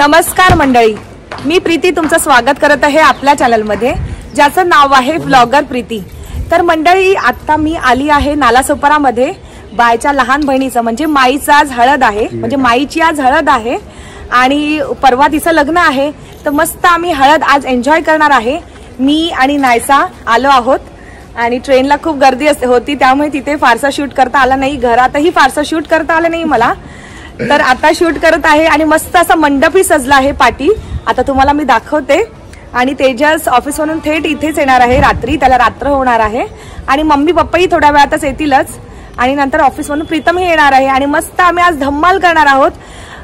नमस्कार मंडळी, मी प्रीती तुमचं स्वागत करत आहे आपल्या चॅनलमध्ये, ज्याचं नाव आहे ब्लॉगर प्रीती। तर मंडळी, आता मी आली आहे नालासोपारामध्ये बायच्या लहान बहिणीचं म्हणजे माईचा आज हळद आहे, म्हणजे माईची आज हळद आहे आणि परवा तिचं लग्न आहे। तर मस्त आम्ही हळद आज एन्जॉय करणार आहे। मी आणि नायसा आलो आहोत आणि ट्रेनला खूप गर्दी होती, त्यामुळे तिथे फारसा शूट करता आला नाही, घरातही फारसा शूट करता आलं नाही मला। तर आता शूट करत आहे आणि मस्त असा मंडपही सजला आहे पाठी, आता तुम्हाला मी दाखवते। आणि तेजस ऑफिसवरून थेट इथेच येणार आहे रात्री, त्याला रात्र होणार आहे आणि मम्मी पप्पाही थोड्या वेळातच येतीलच आणि नंतर ऑफिसवरून प्रीतमही येणार आहे आणि मस्त आम्ही आज धम्माल करणार आहोत।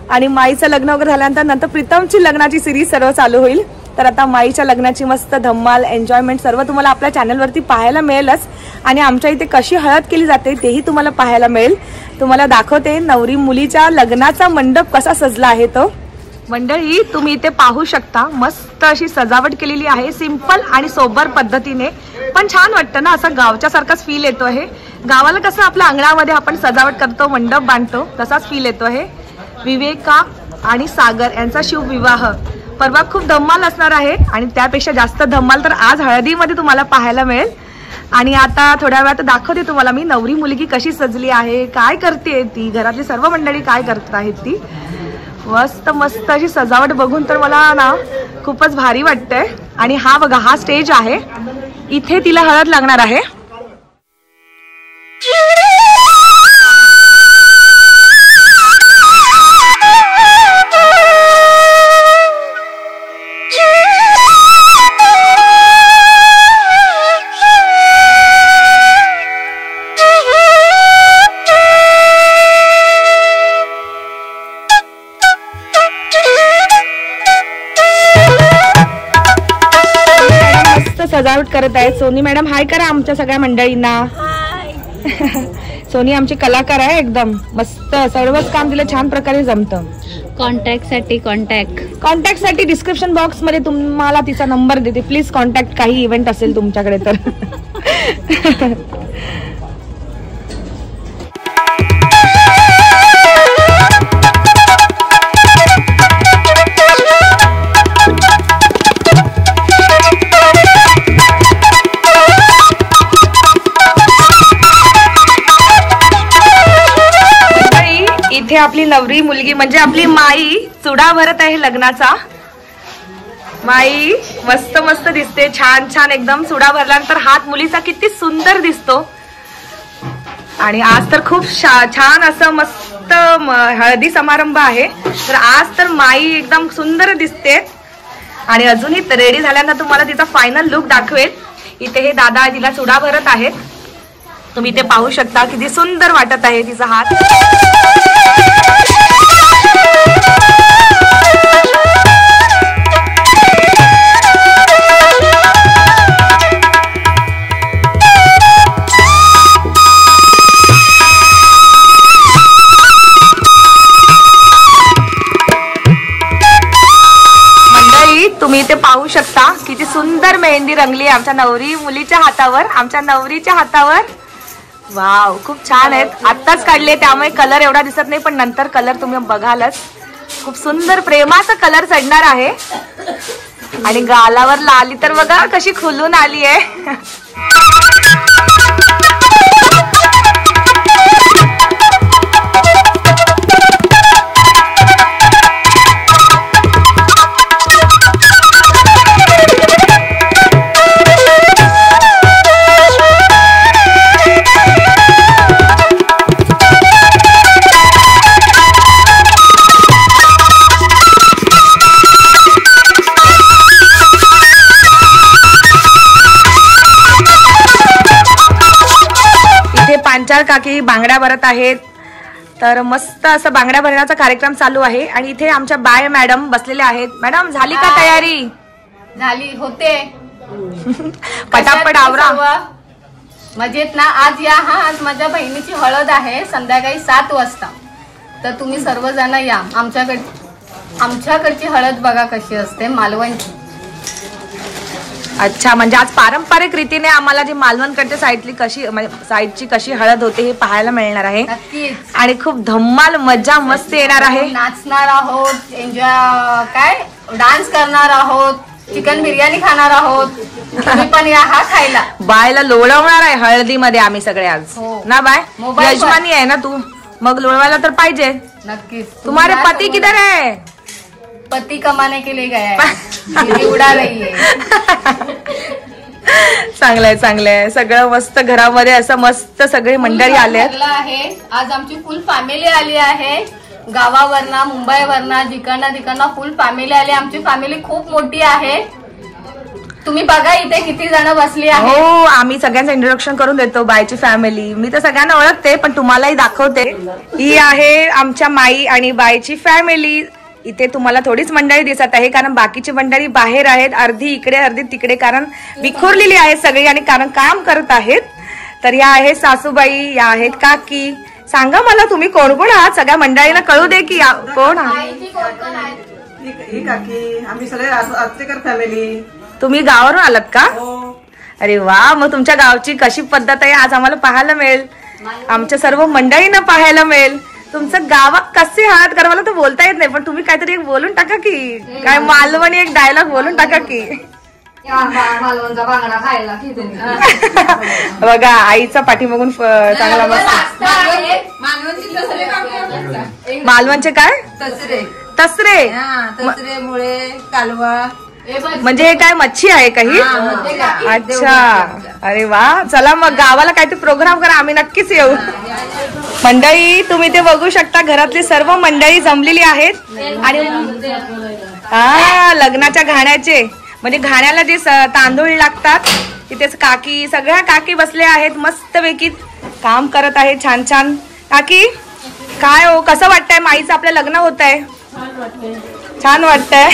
आणि माईचं लग्न वगैरे झाल्यानंतर प्रीतमची लग्नाची सिरीज सर्व चालू होईल। तर आता माईच्या लग्नाची मस्त धम्माल एन्जॉयमेंट सर्व तुम्हाला आपल्या चॅनलवरती पाहायला मिळेलच आणि आमच्या इथे कशी हळद केली जाते तेही तुम्हाला पाहायला मिळेल। तुम्हाला दाखवते नवरी मुलीच्या लग्नाचा मंडप कसा सजला आहे तो। मंडळी, तुम्ही इथे पाहू शकता, मस्त अशी सजावट केलेली आहे, सिंपल आणि सोबर पद्धतीने, पण छान वाटतं ना, असं गावच्या सारखाच फील येतो आहे। गावाला कसं आपल्या अंगणामध्ये आपण सजावट करतो, मंडप बांधतो, तसाच फील येतो आहे। विवेका आणि सागर यांचा शिवविवाह परवा खूप धम्माल असणार आहे आणि त्यापेक्षा जास्त धम्माल तर आज हळदीमध्ये तुम्हाला पाहायला मिळेल। आणि आता थोड्या वेळात दाखवते तुम्हाला मी नवरी मुलगी कशी सजली आहे, काय करते ती, घरातली सर्व मंडळी काय करत आहेत ती। मस्त मस्त अशी सजावट बघून तर मला ना खूपच भारी वाटतंय। आणि हा बघा, हा स्टेज आहे, इथे तिला हळद लागणार आहे। सजावट करत आहे सोनी मॅडम। हाय करा आमच्या सगळ्या मंडळींना। सोनी आमची कलाकार आहे, एकदम मस्त सर्वच काम तिला छान प्रकारे जमतं। कॉन्टॅक्ट साठी डिस्क्रिप्शन बॉक्स मध्ये तुम्हाला तिचा नंबर देते, प्लीज कॉन्टॅक्ट, काही इव्हेंट असेल तुमच्याकडे तर। इथे आपली नवरी मुलगी म्हणजे आपली माई चुडा भरत आहे लग्नाचा। माई मस्त मस्त दिसते, छान छान एकदम। चुडा भरल्यानंतर हात मुलीचा किती सुंदर दिसतो आणि आज तर खूप छान असं मस्त हळदी समारंभ आहे, तर आज तर माई एकदम सुंदर दिसते। आणि अजूनही रेडी झाल्यानंतर तुम्हाला तिचा फायनल लुक दाखवेल। इथे हे दादा तिला चुडा भरत आहेत, तुम्ही इथे पाहू शकता किती सुंदर वाटत आहे तिचा हात। तुम्ही इथे पाहू शकता किती सुंदर मेहंदी रंगली आमच्या नवरी मुलीच्या हातावर, आमच्या नवरीच्या हातावर। वाव, खूप छान आहेत, आत्ताच काढले त्यामुळे कलर एवढा दिसत नाही, पण नंतर कलर तुम्ही बघालच, खूप सुंदर प्रेमाचा कलर चढणार आहे। आणि गालावर लाली तर बघा कशी खुलून आली आहे। पांचाळ काकी बांगड्या भरत आहेत, तर मस्त असं बांगड्या भरण्याचा कार्यक्रम चालू आहे। आणि इथे आमच्या बाय मॅडम बसलेल्या आहेत। मॅडम, झाली का तयारी? झाली होते, पटापट आवरा। मजेत ना? आज या, हा आज माझ्या बहिणीची हळद आहे संध्याकाळी 7 वाजता, तर तुम्ही सर्वजण या। आमच्याकडची हळद बघा कशी असते, मालवणची। अच्छा, म्हणजे आज पारंपरिक रीतीने आम्हाला जी मालवणकडच्या साईडची कशी हळद होते हे पाहायला मिळणार आहे. नक्कीच. आणि खूप धम्माल मजा मस्त येणार आहे. नाचणार आहोत, एन्जॉय काय डान्स करणार आहोत, चिकन बिर्याणी खाणार आहोत. तुम्ही पण या हा खायला. बायला लोळवणार आहे हळदीमध्ये आम्ही सगळे आज. हो. ना बाय, मोबाईल यजमानी आहे ना तू, मग लोळवायला तर पाहिजे. नक्कीच. तुम्हारे पती किधर है? पती कमाने के लिए गया है, बीवी उडा रही है. चांगलंय चांगलंय, सगळं मस्त घरामध्ये असं मस्त सगळी मंडळी आले आहे. आज आमची फुल फॅमिली आली आहे. गावावरना, मुंबईवरना, जिकडनं फुल फॅमिली आली. आमची फॅमिली खूप मोठी आहे. तुम्ही बघा इथे किती जण बसली आहे. हो, आम्ही सगळ्यांचं इंट्रोडक्शन करून देतो. बायची फॅमिली मी तर सगळ्यांना ओळखते, पण तुम्हालाही दाखवते. ही आहे आमच्या माई आणि बायची फॅमिली. इथे तुम्हाला थोडीच मंडळी दिसत आहे, कारण बाकीची मंडळी बाहेर आहेत, अर्धी इकडे अर्धी तिकडे, कारण विखुरलेली आहे सगळी आणि कारण काम करत आहेत. तर या आहेत सासूबाई, या आहेत काकी. सांगा मला तुम्ही कोण कोण आहात, सगळ्या मंडळींना कळू दे की कोण आहात. आम्ही सगळे आत्तेकर फॅमिली. तुम्ही गावावरून आलात का? अरे वा, मग तुमच्या गावची कशी पद्धत आहे आज आम्हाला पाहायला मिळेल, आमच्या सर्व मंडळींना पाहायला मिळेल. तुमचं गावात कसे हळद करा मला तर बोलता येत नाही, पण तुम्ही काहीतरी एक बोलून टाका की, काय मालवणी एक डायलॉग बोलून टाका की. मालवणचा बांगडा खायला. बघा आईचा पाठीमागून चांगला मस्त. मालवणचे काय? तसरे. मुळे कालवा. म्हणजे हे काय मच्छी आहे काही? अच्छा, अरे वा. चला मग गावाला काहीतरी प्रोग्राम करा, आम्ही नक्कीच येऊ. मंडळी तुम्ही ते बघू शकता, घरातली सर्व मंडळी जमलेली आहेत. आणि लग्नाच्या घाण्याचे म्हणजे घाण्याला जे तांदूळ लागतात तिथेच काकी, सगळ्या काकी बसल्या आहेत, मस्तपैकी काम करत आहे. छान छान. काकी काय हो, कसं वाटतंय माईचं आपलं लग्न होत आहे? छान वाटतंय.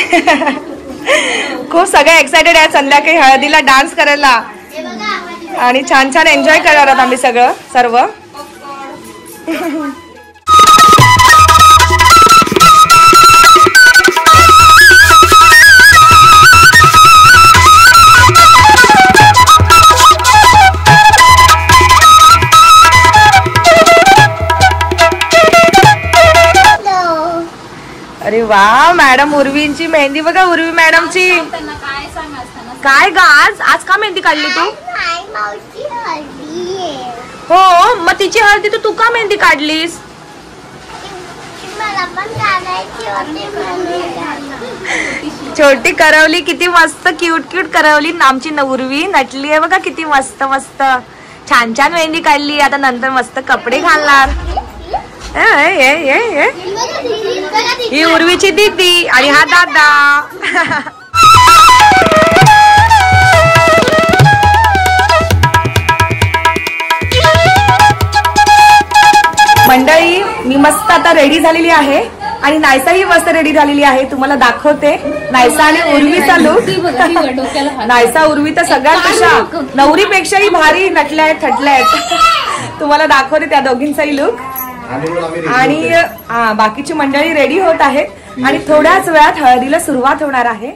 खूप सगळे एक्सायटेड आहेत संध्याकाळी हळदीला डान्स करायला आणि छान छान एन्जॉय करणार आहोत आम्ही सगळं सर्व. अरे वा, मॅडम उर्वींची मेहंदी बघा, उर्वी मॅडमची. काय ग, आज का मेहंदी काढली तू? हो, मग तिची हळदी तू का मेहंदी काढलीस? छोटी करवली, किती मस्त क्यूट क्यूट करवली. आमची उर्वी नटली आहे बघा, किती मस्त मस्त छान छान मेहंदी काढली. आता नंतर मस्त कपडे घालणार. ही उर्वीची दीदी आणि हा दादा. मंडळी मी मस्त आता रेडी झालेली आहे आणि नायसा ही मस्त रेडी झालेली आहे. तुम्हाला दाखवते नायसा आणि उर्वीचा लुक. नायसा उर्वी तर सगळ्यांपेक्षा नवरीपेक्षाही भारी नटल्या आहेत, थटल्या आहेत. तुम्हाला दाखवते त्या दोघींचाही लुक. आणि बाकीची मंडळी रेडी होत आहेत आणि थोड्याच वेळात हळदीला सुरुवात होणार आहे.